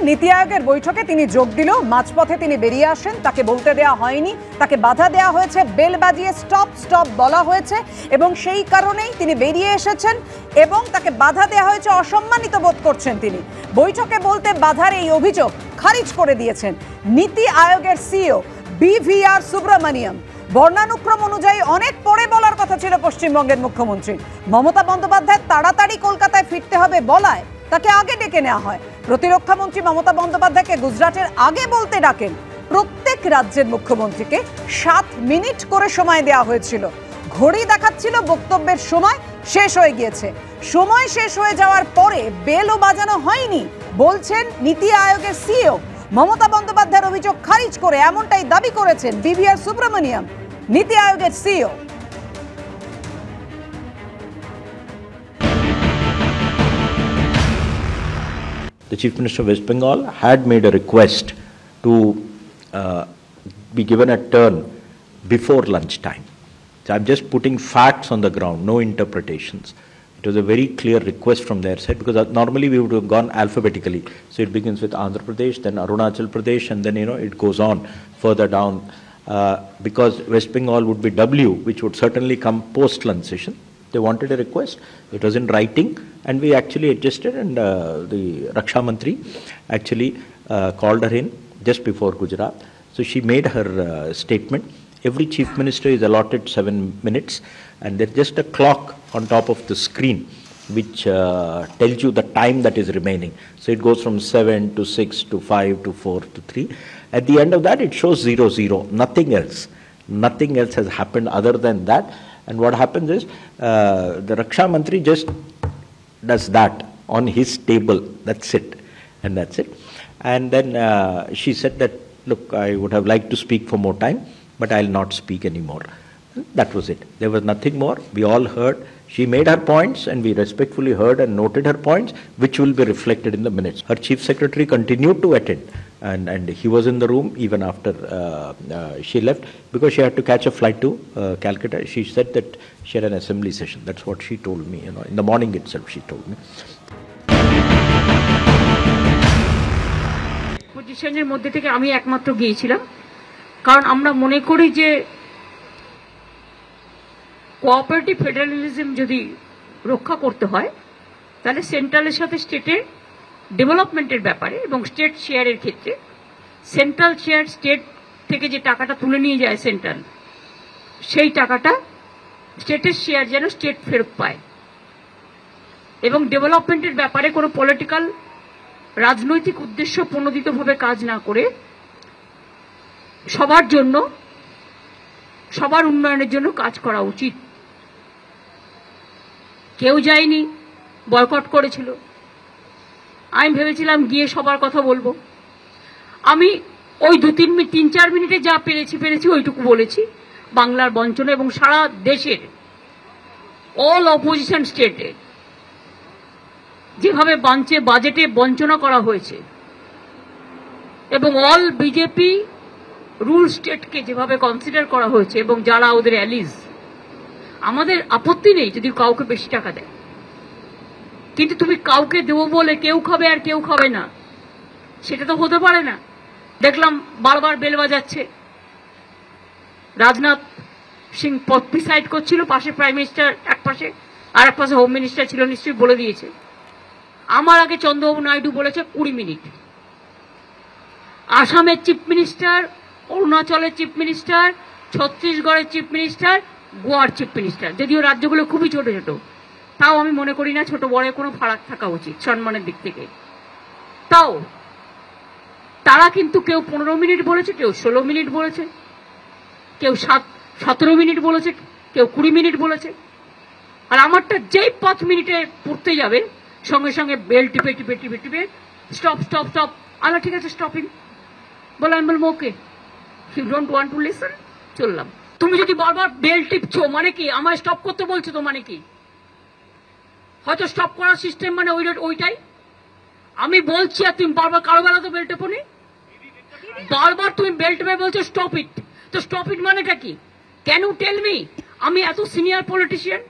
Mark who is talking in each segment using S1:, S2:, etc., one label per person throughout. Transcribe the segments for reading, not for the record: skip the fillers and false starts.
S1: নীতি আয়োগের বৈঠকে তিনি যোগ দিলেও মাঝপথে তিনি বেরিয়ে আসেন। তাকে বলতে দেওয়া হয়নি, তাকে বাধা দেওয়া হয়েছে, বেল বাজিয়ে স্টপ স্টপ বলা হয়েছে এবং সেই কারণেই তিনি বেরিয়ে এসেছেন এবং তাকে বাধা দেওয়া হয়েছে। অসম্মানিত বোধ করছেন তিনি। বৈঠকে বলতে বাধার এই অভিযোগ খারিজ করে দিয়েছেন নীতি আয়োগের সিইও BVR সুব্রমণিয়াম। বর্ণানুক্রম অনুযায়ী অনেক পরে বলার কথা ছিল পশ্চিমবঙ্গের মুখ্যমন্ত্রী। মমতা বন্দ্যোপাধ্যায় তাড়াতাড়ি কলকাতায় ফিরতে হবে বলায় তাকে আগে ডেকে নেওয়া হয়। প্রতিরক্ষা মন্ত্রী মমতা বন্দ্যোপাধ্যায়কে গুজরাটের আগে বলতে ডাকেন। প্রত্যেক রাজ্যের মুখ্যমন্ত্রীকে 7 মিনিট করে সময় দেওয়া হয়েছিল। ঘড়ি দেখাচ্ছিল বক্তব্যের সময় শেষ হয়ে গিয়েছে। সময় শেষ হয়ে যাওয়ার পরে বেলও বাজানো হয়নি বলছেন নীতি আয়োগের সিইও। মমতা বন্দ্যোপাধ্যায়ের অভিযোগ খারিজ করে এমনটাই দাবি করেছেন BVR সুব্রমণিয়াম, নীতি আয়োগের CEO.
S2: The Chief Minister of West Bengal had made a request to be given a turn before lunchtime. So I'm just putting facts on the ground, no interpretations. It was a very clear request from their side, because normally we would have gone alphabetically. So it begins with Andhra Pradesh, then Arunachal Pradesh, and then it goes on further down. Because West Bengal would be W, which would certainly come post-lunch session. They wanted a request. It was in writing, and we actually adjusted, and the Raksha Mantri actually called her in just before Gujarat. So she made her statement. Every chief minister is allotted 7 minutes, and there's just a clock on top of the screen which tells you the time that is remaining. So it goes from 7 to 6 to 5 to 4 to 3. At the end of that, it shows 00, nothing else. Nothing else has happened other than that. And what happens is the Raksha Mantri just does that on his table. That's it. And that's it. And then she said that, look, I would have liked to speak for more time, but I'll not speak anymore. That was it. There was nothing more. We all heard. She made her points, and we respectfully heard and noted her points, which will be reflected in the minutes. Her chief secretary continued to attend, and he was in the room even after she left, because she had to catch a flight to Calcutta. She said that she had an assembly session. That's what she told me. In the morning itself, she told me.
S3: পজিশনের মধ্যে থেকে আমি একমাত্র গিয়েছিলাম, কারণ আমরা মনে করি যে কোঅপারেটিভ ফেডারেলিজম যদি রক্ষা করতে হয়, তাহলে সেন্ট্রালের সাথে স্টেটের ডেভেলপমেন্টের ব্যাপারে এবং স্টেট শেয়ারের ক্ষেত্রে সেন্ট্রাল শেয়ার স্টেট থেকে যে টাকাটা তুলে নিয়ে যায় সেন্ট্রাল, সেই টাকাটা স্টেটের শেয়ার যেন স্টেট ফেরত পায়, এবং ডেভেলপমেন্টের ব্যাপারে কোনো পলিটিক্যাল রাজনৈতিক উদ্দেশ্য প্রণোদিতভাবে কাজ না করে সবার জন্য, সবার উন্নয়নের জন্য কাজ করা উচিত। কেউ যায়নি, বয়কট করেছিল। আমি ভেবেছিলাম গিয়ে সবার কথা বলবো। আমি ওই 2-3-4 মিনিটে যা পেরেছি ওইটুকু বলেছি। বাংলার বঞ্চনা এবং সারা দেশের অল অপোজিশন স্টেটে যেভাবে বাজেটে বঞ্চনা করা হয়েছে, এবং অল বিজেপি রুল স্টেটকে যেভাবে কনসিডার করা হয়েছে, এবং যারা ওদের অ্যালিজ, আমাদের আপত্তি নেই যদি কাউকে বেশি টাকা দেয়, কিন্তু তুমি কাউকে দেবো বলে কেউ খাবে আর কেউ খাবে না, সেটা তো হতে পারে না। দেখলাম বারবার বেল বাজাচ্ছে। রাজনাথ সিং প্রিসাইড করছিল, পাশে প্রাইম মিনিস্টার এক পাশে, আর এক পাশে হোম মিনিস্টার ছিল, নিশ্চয়ই বলে দিয়েছে। আমার আগে চন্দ্রবাবু নাইডু বলেছে 20 মিনিট। আসামের চিফ মিনিস্টার, অরুণাচলের চিফ মিনিস্টার, ছত্তিশগড়ের চিফ মিনিস্টার, গোয়ার চিফ মিনিস্টার, যদিও রাজ্যগুলো খুবই ছোট ছোট, তাও আমি মনে করি না ছোট বড় কোনো ফারাক থাকা উচিত সম্মানের দিক থেকে। তাও তারা কিন্তু কেউ 15 মিনিট বলেছে, কেউ 16 মিনিট বলেছে, কেউ 17 মিনিট বলেছে, কেউ 20 মিনিট বলেছে। আর আমারটা যেই 5 মিনিটে পড়তে যাবে, সঙ্গে সঙ্গে বেল টিপে টিপে টিপে টিপে স্টপ স্টপ স্টপ। আচ্ছা ঠিক আছে, স্টপিং বলে আমি বলবো okay, you don't want to listen, চললাম। তুমি যদি বারবার বেল টিপছো মানে কি? আমায় স্টপ করতে বলছো তো মানে কি? হয়তো স্টপ করার সিস্টেম মানে ওইটাই। আমি বলছি আর তুমি বারবার কারো বেলা তো বেল টেপো নি, বারবার তুমি বেল টেপে বলছো স্টপ ইট। তো স্টপ ইট মানেটা কি? Can you tell me? আমি এত সিনিয়র পলিটিশিয়ান,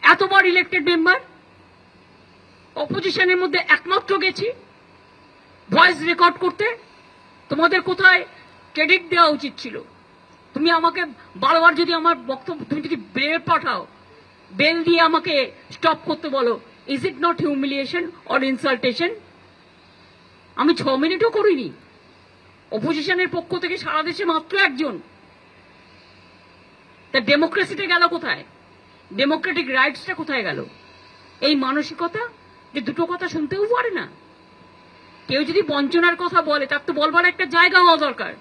S3: এতবার ইলেক্টেড মেম্বার, অপোজিশনের মধ্যে একমাত্র গেছি, ভয়েস রেকর্ড করতে? তোমাদের কোথায় ক্রেডিট দেওয়া উচিত ছিল? তুমি আমাকে বারবার যদি আমার বক্তব্য তুমি যদি বেল পাঠাও, বেল দিয়ে আমাকে স্টপ করতে বলো, is it not humiliation or ইনসাল্টেশন? আমি 6 মিনিটও করিনি। অপোজিশনের পক্ষ থেকে সারা দেশে মাত্র একজন। তা ডেমোক্রেসিটা গেল কোথায়? ডেমোক্রেটিক রাইটসটা কোথায় গেল? এই মানসিকতা যে দুটো কথা শুনতেও পারে না। কেউ যদি বঞ্চনার কথা বলে তার তো বলবার একটা জায়গা হওয়া দরকার।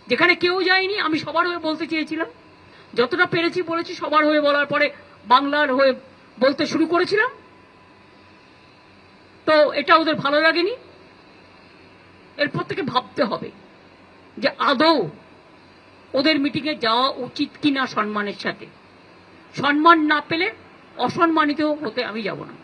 S3: যেখানে কেউ যায়নি, আমি সবার হয়ে বলতে চেয়েছিলাম, যতটা পেরেছি বলেছি। সবার হয়ে বলার পরে বাংলার হয়ে বলতে শুরু করেছিলাম, তো এটা ওদের ভালো লাগেনি। এরপর থেকে ভাবতে হবে যে আদৌ ওদের মিটিংয়ে যাওয়া উচিত কিনা সম্মানের সাথে। সম্মান না পেলে অসম্মানিত হতে আমি যাব না।